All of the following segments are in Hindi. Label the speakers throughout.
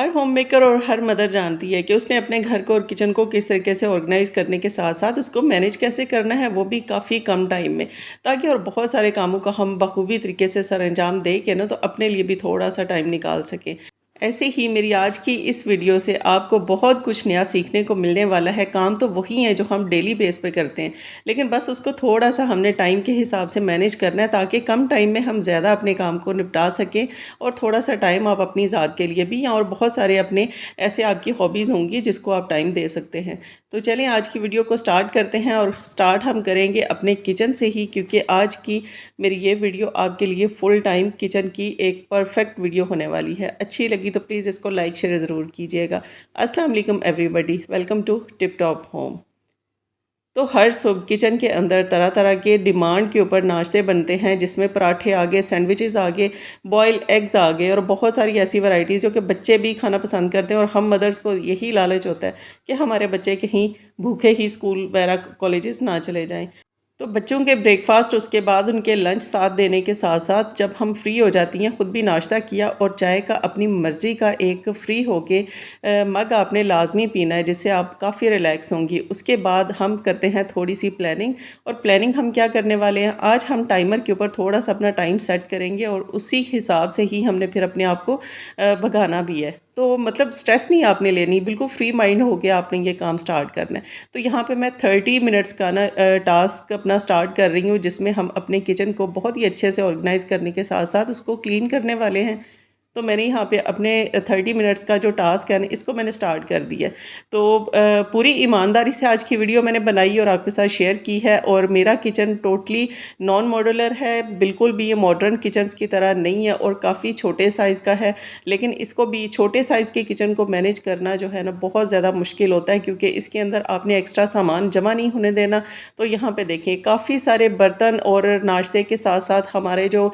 Speaker 1: हर होम मेकर और हर मदर जानती है कि उसने अपने घर को और किचन को किस तरीके से ऑर्गेनाइज करने के साथ साथ उसको मैनेज कैसे करना है, वो भी काफ़ी कम टाइम में, ताकि और बहुत सारे कामों का हम बखूबी तरीके से सर अंजाम दे के ना तो अपने लिए भी थोड़ा सा टाइम निकाल सकें। ऐसे ही मेरी आज की इस वीडियो से आपको बहुत कुछ नया सीखने को मिलने वाला है। काम तो वही है जो हम डेली बेस पे करते हैं, लेकिन बस उसको थोड़ा सा हमने टाइम के हिसाब से मैनेज करना है, ताकि कम टाइम में हम ज़्यादा अपने काम को निपटा सकें और थोड़ा सा टाइम आप अपनी ज़ात के लिए भी, और बहुत सारे अपने ऐसे आपकी हॉबीज़ होंगी जिसको आप टाइम दे सकते हैं। तो चलें आज की वीडियो को स्टार्ट करते हैं, और स्टार्ट हम करेंगे अपने किचन से ही, क्योंकि आज की मेरी ये वीडियो आपके लिए फुल टाइम किचन की एक परफेक्ट वीडियो होने वाली है। अच्छी लगी तो प्लीज़ इसको लाइक शेयर ज़रूर कीजिएगा। अस्सलाम वालेकुम everybody, welcome to tip top home. तो हर सुबह किचन के अंदर तरह तरह के डिमांड के ऊपर नाश्ते बनते हैं, जिसमें पराठे आ गए, सैंडविचेस आ गए, बॉयल एग्स आ गए, और बहुत सारी ऐसी वैरायटीज़ जो कि बच्चे भी खाना पसंद करते हैं, और हम मदर्स को यही लालच होता है कि हमारे बच्चे कहीं भूखे ही स्कूल वगैरह कॉलेजेस ना चले जाएं। तो बच्चों के ब्रेकफास्ट, उसके बाद उनके लंच साथ देने के साथ साथ जब हम फ्री हो जाती हैं, ख़ुद भी नाश्ता किया और चाय का अपनी मर्ज़ी का एक फ्री होके मग आपने लाजमी पीना है, जिससे आप काफ़ी रिलैक्स होंगी। उसके बाद हम करते हैं थोड़ी सी प्लानिंग, और प्लानिंग हम क्या करने वाले हैं, आज हम टाइमर के ऊपर थोड़ा सा अपना टाइम सेट करेंगे, और उसी हिसाब से ही हमने फिर अपने आप को भगाना भी है। तो मतलब स्ट्रेस नहीं आपने लेनी, बिल्कुल फ्री माइंड होके आपने ये काम स्टार्ट करना है। तो यहाँ पे मैं 30 मिनट्स का ना टास्क अपना स्टार्ट कर रही हूँ, जिसमें हम अपने किचन को बहुत ही अच्छे से ऑर्गेनाइज़ करने के साथ साथ उसको क्लीन करने वाले हैं। तो मैंने यहाँ पे अपने 30 मिनट्स का जो टास्क है ना, इसको मैंने स्टार्ट कर दिया है। तो पूरी ईमानदारी से आज की वीडियो मैंने बनाई और आपके साथ शेयर की है, और मेरा किचन टोटली नॉन मॉड्यूलर है, बिल्कुल भी ये मॉडर्न किचन्स की तरह नहीं है, और काफ़ी छोटे साइज़ का है। लेकिन इसको भी, छोटे साइज़ के किचन को मैनेज करना जो है ना बहुत ज़्यादा मुश्किल होता है, क्योंकि इसके अंदर आपने एक्स्ट्रा सामान जमा नहीं होने देना। तो यहाँ पे देखिए काफ़ी सारे बर्तन, और नाश्ते के साथ साथ हमारे जो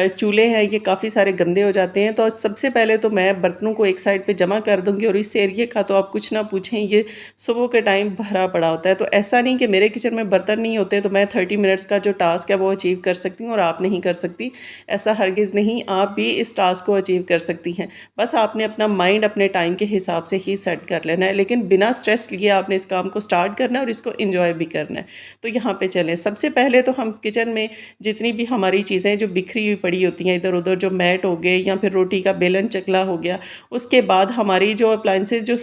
Speaker 1: चूल्हे हैं ये काफ़ी सारे गंदे हो जाते हैं। तो सबसे पहले तो मैं बर्तनों को एक साइड पे जमा कर दूँगी, और इस एरिया का तो आप कुछ ना पूछें, ये सुबह के टाइम भरा पड़ा होता है। तो ऐसा नहीं कि मेरे किचन में बर्तन नहीं होते तो मैं 30 मिनट्स का जो टास्क है वो अचीव कर सकती हूँ और आप नहीं कर सकती। ऐसा हरगिज़ नहीं, आप भी इस टास्क को अचीव कर सकती हैं। बस आपने अपना माइंड अपने टाइम के हिसाब से ही सेट कर लेना है, लेकिन बिना स्ट्रेस लिए आपने इस काम को स्टार्ट करना है और इसको एन्जॉय भी करना है। तो यहाँ पे चलें, सबसे पहले तो हम किचन में जितनी भी हमारी चीज़ें जो बिखरी हुई पड़ी होती हैं इधर-उधर, जो मैट हो गए या फिर रोटी का बेलन चकला हो गया, उसके बाद हमारी जो अप्लायंसेस, जो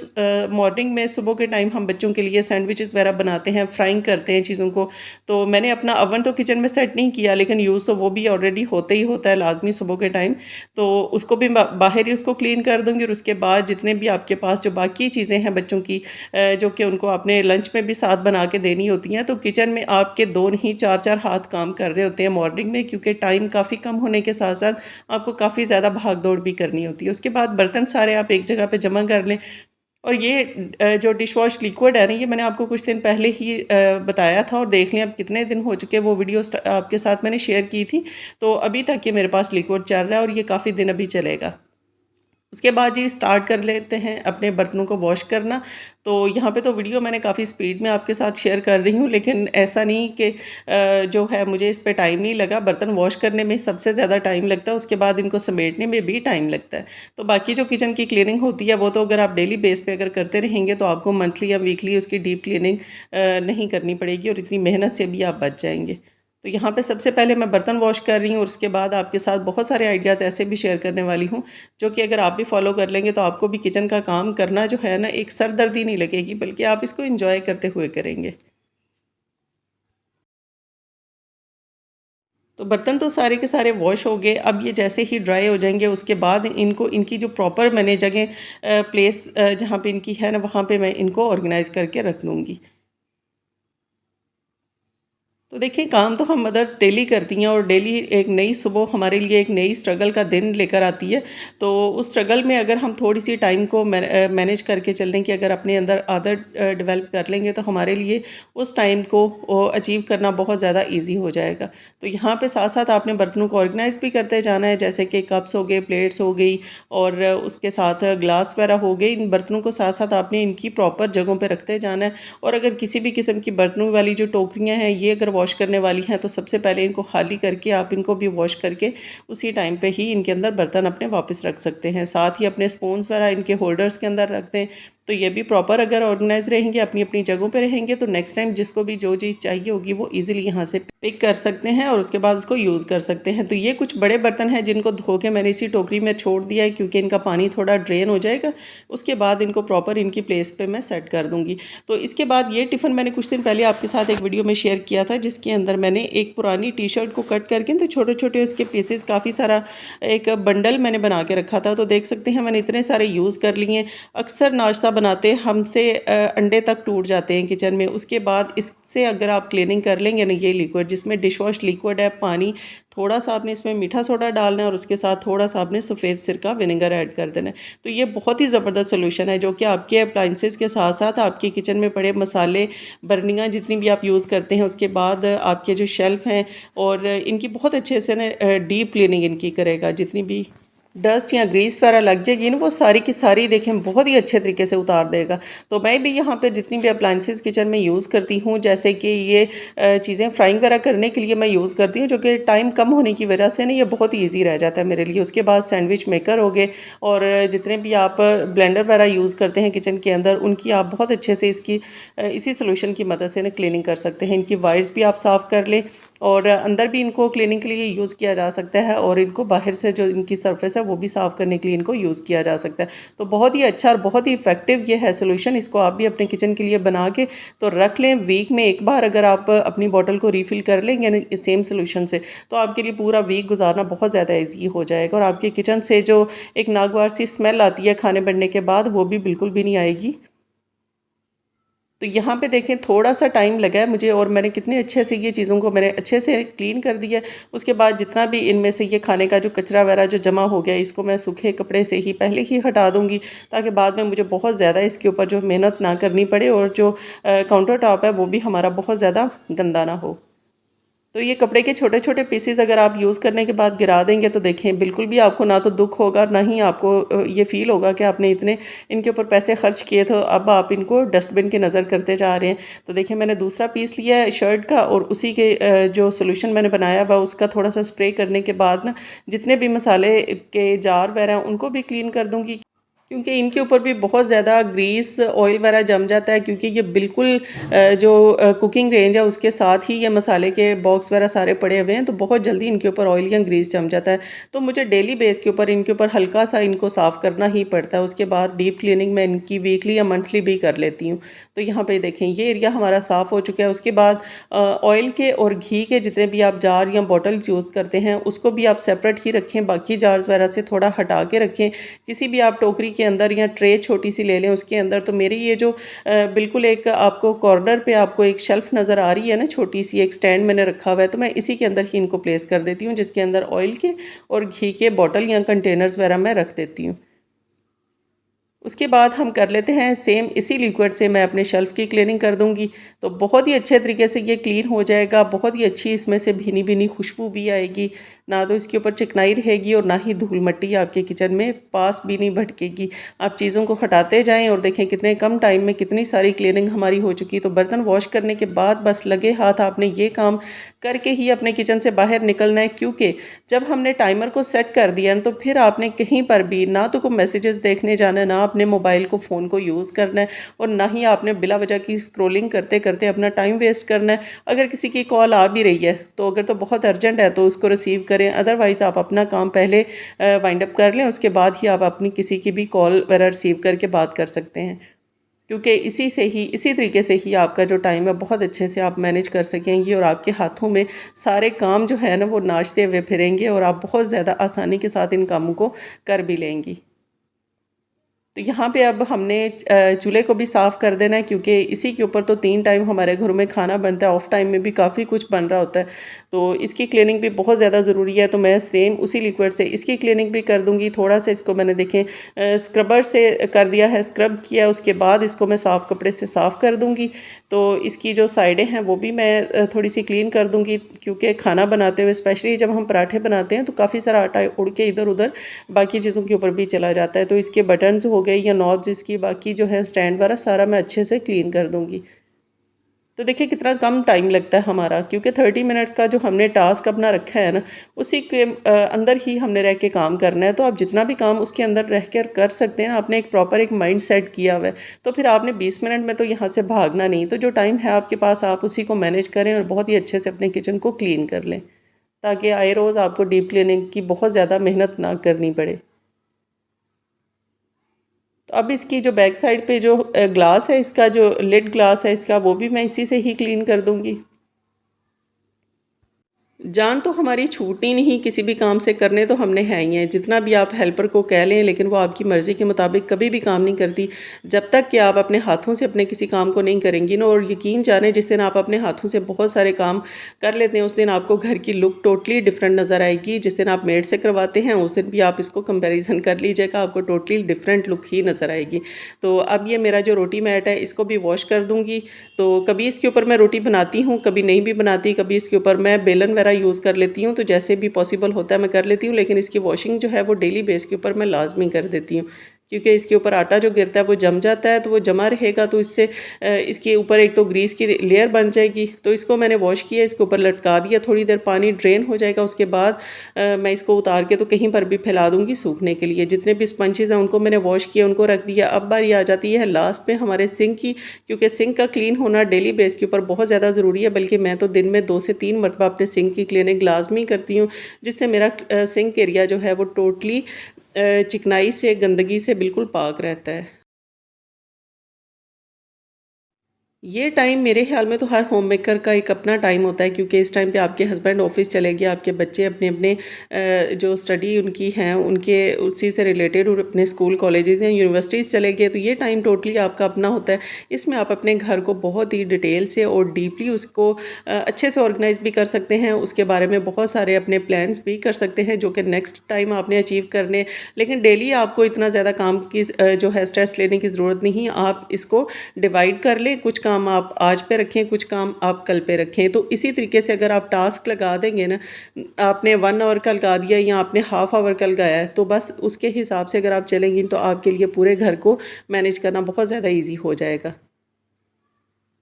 Speaker 1: मॉर्निंग में सुबह के टाइम हम बच्चों के लिए सैंडविचेस वगैरह बनाते हैं, फ्राइंग करते हैं चीज़ों को। तो मैंने अपना ओवन तो किचन में सेट नहीं किया, लेकिन यूज़ तो वो भी ऑलरेडी होते ही होता है लाज़मी सुबह के टाइम। तो उसको भी बाहर ही उसको क्लीन कर दूँगी, और उसके बाद जितने भी आपके पास जो बाकी चीज़ें हैं बच्चों की, जो कि उनको आपने लंच में भी साथ बना के देनी होती हैं, तो किचन में आपके 2 नहीं 4-4 हाथ काम कर रहे होते हैं मॉर्निंग में, क्योंकि टाइम काफ़ी कम होने के साथ-साथ आपको काफ़ी ज़्यादा भाग-दौड़ भी करनी होती है। उसके बाद बर्तन सारे आप एक जगह पे जमा कर लें, और ये जो डिश वॉश लिक्विड है ना, ये मैंने आपको कुछ दिन पहले ही बताया था, और देख लें अब कितने दिन हो चुके हैं, वो वीडियो आपके साथ मैंने शेयर की थी। तो अभी तक ये मेरे पास लिक्विड चल रहा है, और ये काफ़ी दिन अभी चलेगा। उसके बाद जी स्टार्ट कर लेते हैं अपने बर्तनों को वॉश करना। तो यहाँ पे तो वीडियो मैंने काफ़ी स्पीड में आपके साथ शेयर कर रही हूँ, लेकिन ऐसा नहीं कि जो है मुझे इस पे टाइम नहीं लगा। बर्तन वॉश करने में सबसे ज़्यादा टाइम लगता है, उसके बाद इनको समेटने में भी टाइम लगता है। तो बाकी जो किचन की क्लीनिंग होती है वो तो अगर आप डेली बेस पे अगर करते रहेंगे तो आपको मंथली या वीकली उसकी डीप क्लीनिंग नहीं करनी पड़ेगी, और इतनी मेहनत से भी आप बच जाएँगे। तो यहाँ पे सबसे पहले मैं बर्तन वॉश कर रही हूँ, और उसके बाद आपके साथ बहुत सारे आइडियाज़ ऐसे भी शेयर करने वाली हूँ, जो कि अगर आप भी फॉलो कर लेंगे तो आपको भी किचन का काम करना जो है ना एक सरदर्दी नहीं लगेगी, बल्कि आप इसको एंजॉय करते हुए करेंगे। तो बर्तन तो सारे के सारे वॉश हो गए। अब ये जैसे ही ड्राई हो जाएंगे, उसके बाद इनको, इनकी जो प्रॉपर मैंने जगह प्लेस जहाँ पे इनकी है ना, वहाँ पे मैं इनको ऑर्गेनाइज़ करके रख दूँगी। तो देखिए काम तो हम मदर्स डेली करती हैं, और डेली एक नई सुबह हमारे लिए एक नई स्ट्रगल का दिन लेकर आती है। तो उस स्ट्रगल में अगर हम थोड़ी सी टाइम को मैनेज करके चलने की अगर अपने अंदर आदत डेवलप कर लेंगे, तो हमारे लिए उस टाइम को अचीव करना बहुत ज़्यादा ईजी हो जाएगा। तो यहाँ पे साथ साथ आपने बर्तनों को ऑर्गेनाइज भी करते जाना है, जैसे कि कप्स हो गए, प्लेट्स हो गई, और उसके साथ ग्लास वगैरह हो गए। इन बर्तनों को साथ साथ आपने इनकी प्रॉपर जगहों पर रखते जाना है। और अगर किसी भी किस्म की बर्तनों वाली जो टोकरियाँ हैं, ये अगर वॉश करने वाली हैं तो सबसे पहले इनको खाली करके आप इनको भी वॉश करके उसी टाइम पे ही इनके अंदर बर्तन अपने वापस रख सकते हैं। साथ ही अपने स्पून्स वगैरह इनके होल्डर्स के अंदर रख दें, तो ये भी प्रॉपर अगर ऑर्गेनाइज रहेंगे, अपनी अपनी जगहों पे रहेंगे, तो नेक्स्ट टाइम जिसको भी जो चीज़ चाहिए होगी वो इजीली यहाँ से पिक कर सकते हैं और उसके बाद उसको यूज़ कर सकते हैं। तो ये कुछ बड़े बर्तन हैं जिनको धो के मैंने इसी टोकरी में छोड़ दिया है, क्योंकि इनका पानी थोड़ा ड्रेन हो जाएगा। उसके बाद इनको प्रॉपर इनकी प्लेस पे मैं सेट कर दूँगी। तो इसके बाद ये टिफ़िन मैंने कुछ दिन पहले आपके साथ एक वीडियो में शेयर किया था, जिसके अंदर मैंने एक पुरानी टी शर्ट को कट करके तो छोटे छोटे उसके पीसेस काफ़ी सारा एक बंडल मैंने बना के रखा था। तो देख सकते हैं मैंने इतने सारे यूज़ कर लिए। अक्सर नाश्ता बनाते हमसे अंडे तक टूट जाते हैं किचन में। उसके बाद इससे अगर आप क्लीनिंग कर लेंगे ना, ये लिक्विड जिसमें डिश वॉश लिक्विड है, पानी थोड़ा सा आपने इसमें मीठा सोडा डालना है और उसके साथ थोड़ा सा आपने सफ़ेद सिरका विनेगर ऐड कर देना है। तो ये बहुत ही ज़बरदस्त सोल्यूशन है, जो कि आपके अप्लाइंसेस के साथ साथ आपके किचन में पड़े मसाले, बर्नियाँ जितनी भी आप यूज़ करते हैं, उसके बाद आपके जो शेल्फ़ हैं और इनकी बहुत अच्छे से ना डीप क्लीनिंग इनकी करेगा। जितनी भी डस्ट या ग्रीस वगैरह लग जाएगी ना, वो सारी की सारी देखें बहुत ही अच्छे तरीके से उतार देगा। तो मैं भी यहाँ पे जितनी भी अप्लाइंसेस किचन में यूज़ करती हूँ, जैसे कि ये चीज़ें फ्राइंग वगैरह करने के लिए मैं यूज़ करती हूँ, जो कि टाइम कम होने की वजह से ना ये बहुत ही ईजी रह जाता है मेरे लिए। उसके बाद सैंडविच मेकर हो गए और जितने भी आप ब्लेंडर वगैरह यूज़ करते हैं किचन के अंदर, उनकी आप बहुत अच्छे से इसकी इसी सोल्यूशन की मदद से ना क्लीनिंग कर सकते हैं। इनकी वायर्स भी आप साफ़ कर लें और अंदर भी इनको क्लीनिंग के लिए यूज़ किया जा सकता है और इनको बाहर से जो इनकी सरफेस है वो भी साफ़ करने के लिए इनको यूज़ किया जा सकता है। तो बहुत ही अच्छा और बहुत ही इफ़ेक्टिव ये है सोल्यूशन। इसको आप भी अपने किचन के लिए बना के तो रख लें। वीक में एक बार अगर आप अपनी बॉटल को रिफ़िल कर लेंगे ना इस सेम सोल्यूशन से, तो आपके लिए पूरा वीक गुजारना बहुत ज़्यादा ईज़ी हो जाएगा और आपके किचन से जो एक नागवार सी स्मेल आती है खाने बनने के बाद, वो भी बिल्कुल भी नहीं आएगी। तो यहाँ पे देखें थोड़ा-सा टाइम लगा है मुझे और मैंने कितने अच्छे से ये चीज़ों को मैंने अच्छे से क्लीन कर दिया है। उसके बाद जितना भी इनमें से ये खाने का जो कचरा वगैरह जो जमा हो गया, इसको मैं सूखे कपड़े से ही पहले ही हटा दूँगी, ताकि बाद में मुझे बहुत ज़्यादा इसके ऊपर जो मेहनत ना करनी पड़े और जो काउंटर टॉप है वो भी हमारा बहुत ज़्यादा गंदा ना हो। तो ये कपड़े के छोटे-छोटे पीसेस अगर आप यूज़ करने के बाद गिरा देंगे, तो देखें बिल्कुल भी आपको ना तो दुःख होगा, ना ही आपको ये फ़ील होगा कि आपने इतने इनके ऊपर पैसे खर्च किए, तो अब आप इनको डस्टबिन की नज़र करते जा रहे हैं। तो देखिए मैंने दूसरा पीस लिया है शर्ट का और उसी के जो सॉल्यूशन मैंने बनाया हुआ उसका थोड़ा-सा स्प्रे करने के बाद ना, जितने भी मसाले के जार वगैरह हैं उनको भी क्लीन कर दूँगी। क्योंकि इनके ऊपर भी बहुत ज़्यादा ग्रीस, ऑयल वगैरह जम जाता है, क्योंकि ये बिल्कुल जो कुकिंग रेंज है उसके साथ ही ये मसाले के बॉक्स वगैरह सारे पड़े हुए हैं, तो बहुत जल्दी इनके ऊपर ऑयल या ग्रीस जम जाता है। तो मुझे डेली बेस के ऊपर इनके ऊपर हल्का सा इनको साफ़ करना ही पड़ता है। उसके बाद डीप क्लीनिंग मैं इनकी वीकली या मंथली भी कर लेती हूँ। तो यहाँ पे देखें ये एरिया हमारा साफ़ हो चुका है। उसके बाद ऑयल के और घी के जितने भी आप जार या बॉटल यूज़ करते हैं, उसको भी आप सेपरेट ही रखें, बाकी जार्स वगैरह से थोड़ा हटा के रखें। किसी भी आप टोकरी के अंदर या ट्रे छोटी सी ले लें उसके अंदर। तो मेरी ये जो बिल्कुल एक आपको कॉर्नर पे आपको एक शेल्फ नज़र आ रही है ना, छोटी सी एक स्टैंड मैंने रखा हुआ है, तो मैं इसी के अंदर ही इनको प्लेस कर देती हूँ, जिसके अंदर ऑयल के और घी के बॉटल या कंटेनर्स वगैरह मैं रख देती हूँ। उसके बाद हम कर लेते हैं सेम इसी लिक्विड से मैं अपने शेल्फ़ की क्लीनिंग कर दूँगी। तो बहुत ही अच्छे तरीके से ये क्लीन हो जाएगा, बहुत ही अच्छी इसमें से भीनी-भीनी खुशबू भी आएगी। ना तो इसके ऊपर चिकनाई रहेगी और ना ही धूल-मट्टी आपके किचन में पास भी नहीं भटकेगी। आप चीज़ों को हटाते जाएँ और देखें कितने कम टाइम में कितनी सारी क्लीनिंग हमारी हो चुकी। तो बर्तन वॉश करने के बाद बस लगे हाथ आपने ये काम करके ही अपने किचन से बाहर निकलना है, क्योंकि जब हमने टाइमर को सेट कर दिया ना, तो फिर आपने कहीं पर भी ना तो कोई मैसेजेस देखने जाना है, ना अपने मोबाइल को फ़ोन को यूज़ करना है और ना ही आपने बिला वजह की स्क्रॉलिंग करते करते अपना टाइम वेस्ट करना है। अगर किसी की कॉल आ भी रही है, तो अगर तो बहुत अर्जेंट है तो उसको रिसीव करें, अदरवाइज़ आप अपना काम पहले वाइंड अप कर लें, उसके बाद ही आप अपनी किसी की भी कॉल वगैरह रिसीव करके बात कर सकते हैं। क्योंकि इसी से ही इसी तरीके से ही आपका जो टाइम है बहुत अच्छे से आप मैनेज कर सकेंगी और आपके हाथों में सारे काम जो है ना वो नाचते हुए फिरेंगे और आप बहुत ज़्यादा आसानी के साथ इन कामों को कर भी लेंगी। तो यहाँ पे अब हमने चूल्हे को भी साफ़ कर देना है, क्योंकि इसी के ऊपर तो 3 टाइम हमारे घरों में खाना बनता है, ऑफ टाइम में भी काफ़ी कुछ बन रहा होता है। तो इसकी क्लीनिंग भी बहुत ज़्यादा ज़रूरी है, तो मैं सेम उसी लिक्विड से इसकी क्लीनिंग भी कर दूँगी। थोड़ा-सा इसको मैंने देखें स्क्रबर से कर दिया है, स्क्रब किया, उसके बाद इसको मैं साफ़ कपड़े से साफ़ कर दूँगी। तो इसकी जो साइडें हैं वो भी मैं थोड़ी-सी क्लीन कर दूँगी, क्योंकि खाना बनाते हुए स्पेशली जब हम पराठे बनाते हैं तो काफ़ी सारा आटा उड़ के इधर-उधर बाकी चीज़ों के ऊपर भी चला जाता है। तो इसके बटन्स हो गए या नॉब्स, इसकी बाकी जो है स्टैंड वगैरह सारा मैं अच्छे से क्लीन कर दूँगी। तो देखिए कितना कम टाइम लगता है हमारा, क्योंकि 30 मिनट का जो हमने टास्क अपना रखा है ना, उसी के अंदर ही हमने रह के काम करना है। तो आप जितना भी काम उसके अंदर रह कर कर सकते हैं ना, आपने एक प्रॉपर एक माइंड सेट किया हुआ है, तो फिर आपने 20 मिनट में तो यहाँ से भागना नहीं। तो जो टाइम है आपके पास आप उसी को मैनेज करें और बहुत ही अच्छे से अपने किचन को क्लीन कर लें, ताकि आए रोज़ आपको डीप क्लीनिंग की बहुत ज़्यादा मेहनत ना करनी पड़े। तो अब इसकी जो बैक साइड पे जो ग्लास है, इसका जो लिड ग्लास है इसका, वो भी मैं इसी से ही क्लीन कर दूँगी। जान तो हमारी छूटनी नहीं किसी भी काम से, करने तो हमने है ही हैं। जितना भी आप हेल्पर को कह लें, लेकिन वो आपकी मर्ज़ी के मुताबिक कभी भी काम नहीं करती। जब तक कि आप अपने हाथों से अपने किसी काम को नहीं करेंगी ना, और यकीन जानें जिस दिन आप अपने हाथों से बहुत सारे काम कर लेते हैं, उस दिन आपको घर की लुक टोटली डिफरेंट नज़र आएगी। जिस दिन आप मेड से करवाते हैं, उस दिन भी आप इसको कंपैरिज़न कर लीजिएगा, आपको टोटली डिफरेंट लुक ही नज़र आएगी। तो अब ये मेरा जो रोटी मैट है, इसको भी वॉश कर दूँगी। तो कभी इसके ऊपर मैं रोटी बनाती हूँ, कभी नहीं भी बनाती, कभी इसके ऊपर मैं बेलन वगैरह यूज़ कर लेती हूँ, तो जैसे भी पॉसिबल होता है मैं कर लेती हूँ, लेकिन इसकी वॉशिंग जो है वो डेली बेस के ऊपर मैं लाज़मी कर देती हूँ। क्योंकि इसके ऊपर आटा जो गिरता है वो जम जाता है, तो वो जमा रहेगा, तो इससे इसके ऊपर एक तो ग्रीस की लेयर बन जाएगी। तो इसको मैंने वॉश किया, इसके ऊपर लटका दिया, थोड़ी देर पानी ड्रेन हो जाएगा, उसके बाद मैं इसको उतार के तो कहीं पर भी फैला दूँगी सूखने के लिए। जितने भी स्पंजेज़ हैं उनको मैंने वॉश किया, उनको रख दिया। अब बारी आ जाती है लास्ट में हमारे सिंक की, क्योंकि सिंक का क्लीन होना डेली बेस के ऊपर बहुत ज़्यादा ज़रूरी है, बल्कि मैं तो दिन में 2 से 3 मरतबा अपने सिंक की क्लीनिंग लाज़मी करती हूँ, जिससे मेरा सिंक एरिया जो है वो टोटली चिकनाई से, गंदगी से बिल्कुल पाक रहता है। ये टाइम मेरे ख़्याल में तो हर होम मेकर का एक अपना टाइम होता है, क्योंकि इस टाइम पे आपके हस्बैंड ऑफ़िस चले गए, आपके बच्चे अपने-अपने जो स्टडी उनकी हैं, उनके उसी से रिलेटेड और अपने स्कूल, कॉलेजेस या यूनिवर्सिटीज़ चले गए, तो ये टाइम टोटली आपका अपना होता है। इसमें आप अपने घर को बहुत ही डिटेल से और डीपली उसको अच्छे से ऑर्गेनाइज़ भी कर सकते हैं, उसके बारे में बहुत सारे अपने प्लान्स भी कर सकते हैं, जो कि नेक्स्ट टाइम आपने अचीव करने। लेकिन डेली आपको इतना ज़्यादा काम की जो है स्ट्रेस लेने की ज़रूरत नहीं, आप इसको डिवाइड कर लें, कुछ काम आप आज पे रखें, कुछ काम आप कल पे रखें। तो इसी तरीके से अगर आप टास्क लगा देंगे ना, आपने 1 आवर का लगा दिया या आपने हाफ आवर का लगाया है, तो बस उसके हिसाब से अगर आप चलेंगी तो आपके लिए पूरे घर को मैनेज करना बहुत ज़्यादा ईज़ी हो जाएगा।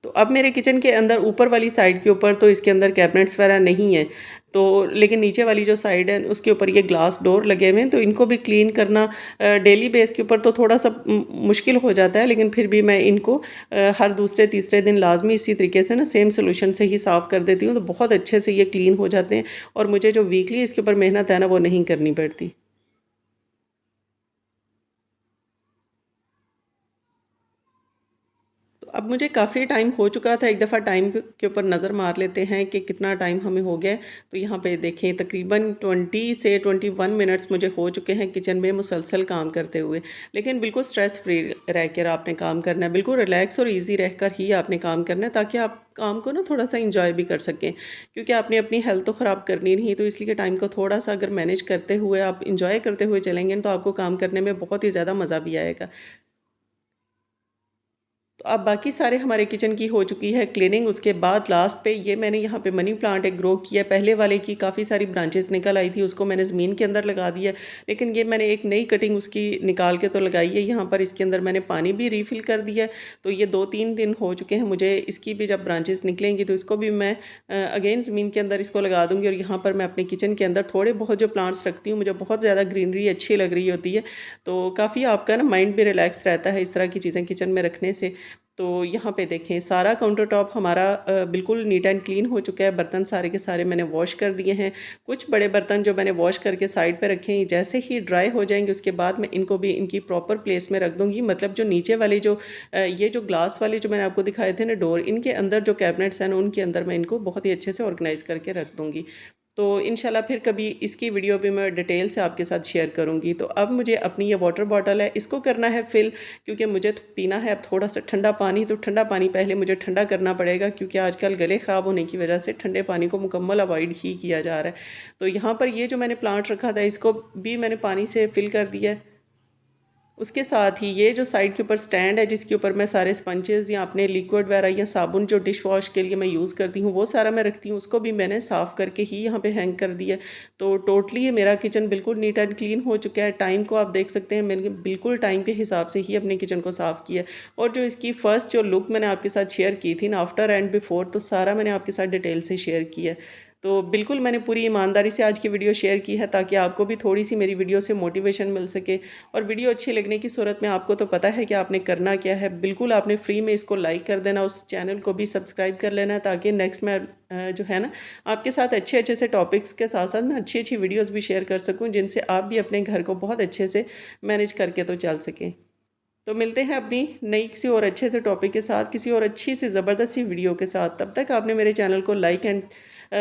Speaker 1: तो अब मेरे किचन के अंदर ऊपर वाली साइड के ऊपर तो इसके अंदर कैबिनेट्स वगैरह नहीं है, तो लेकिन नीचे वाली जो साइड है उसके ऊपर ये ग्लास डोर लगे हुए हैं, तो इनको भी क्लीन करना डेली बेस के ऊपर तो थोड़ा सा मुश्किल हो जाता है, लेकिन फिर भी मैं इनको हर दूसरे तीसरे दिन लाजमी इसी तरीके से ना सेम सोल्यूशन से ही साफ़ कर देती हूँ, तो बहुत अच्छे से ये क्लीन हो जाते हैं और मुझे जो वीकली इसके ऊपर मेहनत है ना वो नहीं करनी पड़ती। तो अब मुझे काफ़ी टाइम हो चुका था, एक दफ़ा टाइम के ऊपर नज़र मार लेते हैं कि कितना टाइम हमें हो गया है। तो यहाँ पे देखें तकरीबन 20 से 21 मिनट्स मुझे हो चुके हैं किचन में मुसलसल काम करते हुए। लेकिन बिल्कुल स्ट्रेस फ्री रह कर आपने काम करना है, बिल्कुल रिलैक्स और ईज़ी रहकर ही आपने काम करना है, ताकि आप काम को ना थोड़ा-सा एन्जॉय भी कर सकें। क्योंकि आपने अपनी हेल्थ तो ख़राब करनी नहीं, तो इसलिए टाइम को थोड़ा-सा अगर मैनेज करते हुए आप एन्जॉय करते हुए चलेंगे, तो आपको काम करने में बहुत ही ज़्यादा मज़ा भी आएगा। तो अब बाकी सारे हमारे किचन की हो चुकी है क्लीनिंग। उसके बाद लास्ट पे ये मैंने यहाँ पे मनी प्लांट एक ग्रो किया। पहले वाले की काफ़ी सारी ब्रांचेस निकल आई थी, उसको मैंने ज़मीन के अंदर लगा दिया। लेकिन ये मैंने एक नई कटिंग उसकी निकाल के तो लगाई है यहाँ पर। इसके अंदर मैंने पानी भी रिफ़िल कर दिया है। तो ये 2-3 दिन हो चुके हैं मुझे। इसकी भी जब ब्रांचेस निकलेंगी तो इसको भी मैं अगेन ज़मीन के अंदर इसको लगा दूँगी। और यहाँ पर मैं अपने किचन के अंदर थोड़े बहुत जो प्लांट्स रखती हूँ, मुझे बहुत ज़्यादा ग्रीनरी अच्छी लग रही होती है। तो काफ़ी आपका ना माइंड भी रिलैक्स रहता है इस तरह की चीज़ें किचन में रखने से। तो यहाँ पे देखें सारा काउंटर टॉप हमारा बिल्कुल नीट एंड क्लीन हो चुका है। बर्तन सारे के सारे मैंने वॉश कर दिए हैं। कुछ बड़े बर्तन जो मैंने वॉश करके साइड पे रखे हैं, जैसे ही ड्राई हो जाएंगे उसके बाद मैं इनको भी इनकी प्रॉपर प्लेस में रख दूँगी। मतलब जो नीचे वाले जो ये जो ग्लास वाले जो मैंने आपको दिखाए थे ना डोर, इनके अंदर जो कैबिनेट्स हैं ना उनके अंदर मैं इनको बहुत ही अच्छे से ऑर्गेनाइज़ करके रख दूँगी। तो इंशाल्लाह फिर कभी इसकी वीडियो भी मैं डिटेल से आपके साथ शेयर करूँगी। तो अब मुझे अपनी ये वाटर बॉटल है, इसको करना है फिल, क्योंकि मुझे तो पीना है अब थोड़ा-सा ठंडा पानी। तो ठंडा पानी पहले मुझे ठंडा करना पड़ेगा, क्योंकि आजकल गले ख़राब होने की वजह से ठंडे पानी को मुकम्मल अवॉइड ही किया जा रहा है। तो यहाँ पर ये जो मैंने प्लांट रखा था इसको भी मैंने पानी से फिल कर दिया है। उसके साथ ही ये जो साइड के ऊपर स्टैंड है जिसके ऊपर मैं सारे स्पंजेस या अपने लिक्विड वगैरह या साबुन जो डिश वॉश के लिए मैं यूज़ करती हूँ वो सारा मैं रखती हूँ, उसको भी मैंने साफ़ करके ही यहाँ पे हैंग कर दिया। तो टोटली ये मेरा किचन बिल्कुल नीट एंड क्लीन हो चुका है। टाइम को आप देख सकते हैं, मैंने बिल्कुल टाइम के हिसाब से ही अपने किचन को साफ़ किया। और जो इसकी फ़र्स्ट जो लुक मैंने आपके साथ शेयर की थी ना, आफ्टर एंड बिफोर, तो सारा मैंने आपके साथ डिटेल से शेयर किया है। तो बिल्कुल मैंने पूरी ईमानदारी से आज की वीडियो शेयर की है ताकि आपको भी थोड़ी-सी मेरी वीडियो से मोटिवेशन मिल सके। और वीडियो अच्छी लगने की सूरत में आपको तो पता है कि आपने करना क्या है। बिल्कुल आपने फ्री में इसको लाइक कर देना, उस चैनल को भी सब्सक्राइब कर लेना ताकि नेक्स्ट मैं जो है ना आपके साथ अच्छे-अच्छे से टॉपिक्स के साथ-साथ मैं अच्छी-अच्छी वीडियोज़ भी शेयर कर सकूँ जिनसे आप भी अपने घर को बहुत अच्छे से मैनेज करके तो चल सकें। तो मिलते हैं अपनी नई किसी और अच्छे से टॉपिक के साथ, किसी और अच्छी सी ज़बरदस्त सी वीडियो के साथ। तब तक आपने मेरे चैनल को लाइक एंड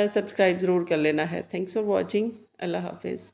Speaker 1: सब्सक्राइब ज़रूर कर लेना है। Thanks for watching. अल्लाह हाफ़िज़।